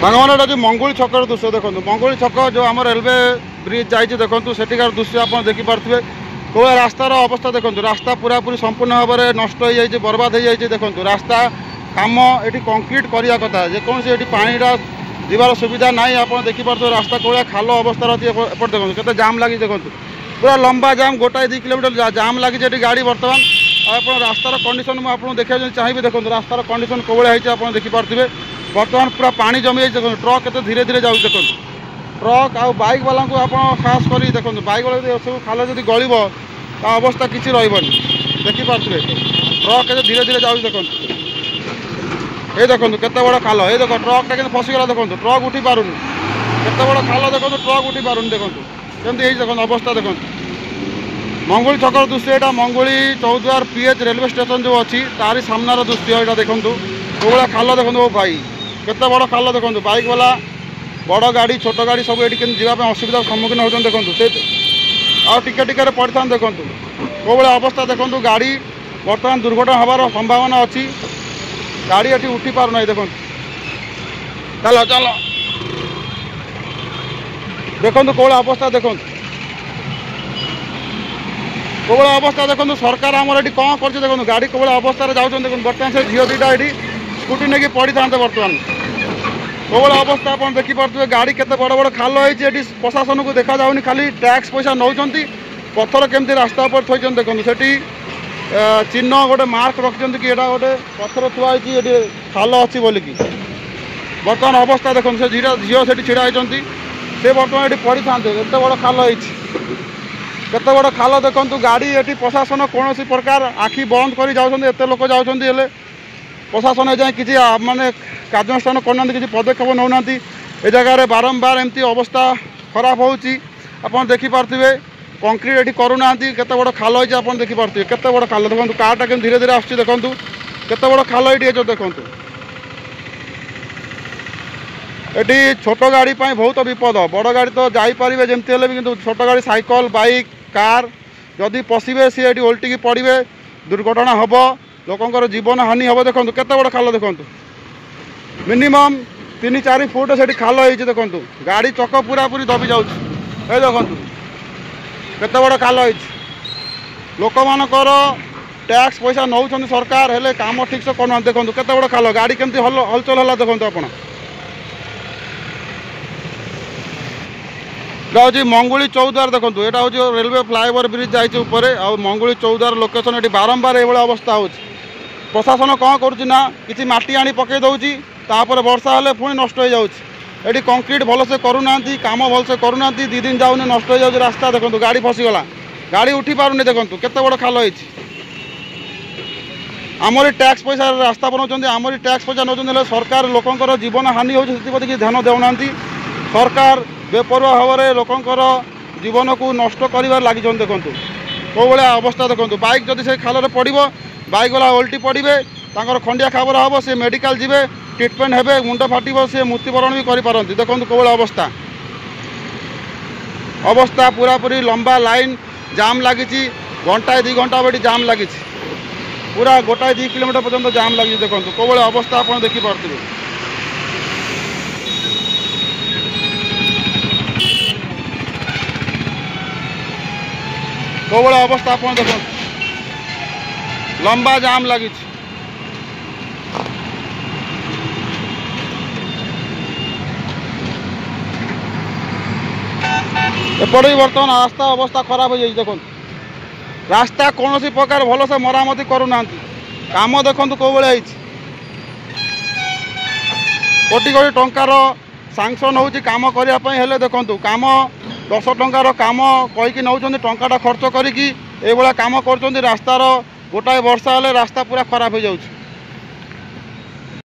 सांगमान एटा मंगुली छकर दृश्य देखो मंगुली छक जो आम रेलवे ब्रिज जाइए देखो सेठिकार दृश्य आप देखिपे कौन रास्तार अवस्था देखो रास्ता पूरा पूरी संपूर्ण भाव में नष्ट हो जाए बर्बाद हो जाए देखो रास्ता काम ये कंक्रीट करने कथा जेकोसी ये पानीटा जीवार सुविधा ना आप देखिपे रास्ता कौन खाल अवस्था अच्छी एपट देखो केते जाम लगी देखो पूरा लंबा जाम गोटाए 2 किलोमीटर जाम लगी गाड़ी बर्तमान आप रास्तार कंडीशन मुझे देखा चाहिए देखो रास्तार कंडीशन कौन आप देखिपे बर्तमान पूरा पानी जमी देखो ट्रक के धीरे धीरे जाऊँ देखो ट्रक आ बाइक वाला को आप खास कर देखो बाइक वाला सब खाल जब गल अवस्था किसी रही देखिपे ट्रक के धीरे धीरे जाऊँ देखो ये देखो केते बड़ खाल ये देखो ट्रकटा कि फसीगला देखो ट्रक उठी पार केते बड़ खाल देखो ट्रक उठी पार देखो कमी देखो अवस्था देखो मंगुली छकर दृश्य यहाँ Manguli Choudwar pH railway station जो अच्छी तारी सामनार दृश्य यहाँ देखो कौ खाल देखो भाई केते बड़ खाल देखो बाइक वाला बड़ गाड़ी छोट गाड़ी सब ये जावाई असुविधार सम्मुखीन होते देखो से टिके पड़ता देखो कौ अवस्था देखो गाड़ी बर्तमान दुर्घटना हबार संभावना अच्छी गाड़ी ये उठी पार ना देखो चलो चलो देखो कौन अवस्था देखो कौन अवस्था देखो सरकार आमर ये कौन कर देखो गाड़ी कौन अवस्था जाऊँ देखो बर्तमान से झील दुईटा ये स्कूटी नहीं पड़ी था बर्तमान कौन अवस्था आप देखिपे गाड़ी केते बड़ बड़ खाल होती प्रशासन को देखा जाऊनी खाली टैक्स पैसा नौ पत्थर केमती रास्ता पर थोड़ी देखो से चिन्ह गोटे मार्क रखिंट कि यहाँ गोटे पत्थर थुआई ये खाल अच्छी बोलिकी बर्तमान अवस्था देखो से झील से छिड़ा होती से बर्तमान ये पड़ी था एत बड़ खाल केते बड़ खाल देखो गाड़ी ये प्रशासन कौन प्रकार आखि बंद कर जाते लोक जाते प्रशासन ए जाए कि माने कार्यानुष्ठान करना कि पदक्षेप नौना ए जगह बारंबार एमती अवस्था खराब होची आपन देखिपे कंक्रीट ये करूना केते बड़ खाल होती आप देखिपे केते बड़ खाल देखो कारटा के धीरे धीरे आसुच्छी देखो केते बड़ खाल ये देखो ये छोट गाड़ी बहुत विपद बड़ गाड़ी तो जापारे जमती है भी किंतु छोट गाड़ी साइकल बाइक कार जदि पशिबे सी ये ओल्टिकी पड़े दुर्घटना हम लोकंर जीवन हानि हम देखो केते बड़ खाल देखो मिनिमम 3-4 फुट से खाल होती देखो गाड़ी चक पूरा पूरी दबी जाऊँ देखो केते बड़ खाल होती लोक मानकर टैक्स पैसा नौ सरकार हेले काम ठीक से करना देखो केते बड़ खाल गाड़ी केमती हलचल है देखो आप हूँ मंगुली चौद्वार देखो यहाँ हूँ रेलवे फ्लाईओवर ब्रिज जाइए ऊपर आ मंगुली चौद्वार लोकेशन ये बारंबार ये अवस्था हो प्रशासन कौन करुँना कि माटी आनी पकई दौर तापर वर्षा हेले पुणी नष्ट हो जाए कंक्रीट भलसे करूना काम भलसे करूना 2 दिन जाऊनी नष्ट हो जाए रास्ता देखो गाड़ी फसीगला गाड़ी उठी पारुनी देखो केते बड़ खाल होती आमरी टैक्स पैसा रास्ता बनाऊँ आमरी टैक्स पैसा नौ सरकार लोकंर जीवन हानि होती ध्यान देना सरकार बेपरुआ भाव में लोकंर जीवन को नष्ट कर लगी देखो कौ अवस्था देखो बाइक जदि से खाल पड़ो बाइक वाला ओल्टी पड़े खंडिया खबर हम से मेडिकल जी ट्रिटमेंट हे मुंड फाटो सी मृत्युवरण भी करपारती देखो कौन अवस्था अवस्था पूरा पूरी लंबा लाइन जाम लगी घंटाए 2 घंटा बेटी जाम लगी पूरा गोटाए 2 किलोमीटर पर्यंत जाम लगी देखो कौन अवस्था आप देखिपे कौन अवस्था आप देखो लंबा जाम लगी एपटे बर्तमान रास्ता अवस्था खराब हो जाए देखो रास्ता कौन सी प्रकार भल से मरामती करूना काम देखो कौ भाई कोटी कोटी टंकार सांक्शन हो काम करने देखो काम 10 टंकार काम कहीकि नौ टाटा खर्च करी काम कर रास्तार गोटाए वर्षा हेले रास्ता पूरा खराब हो जाऊँ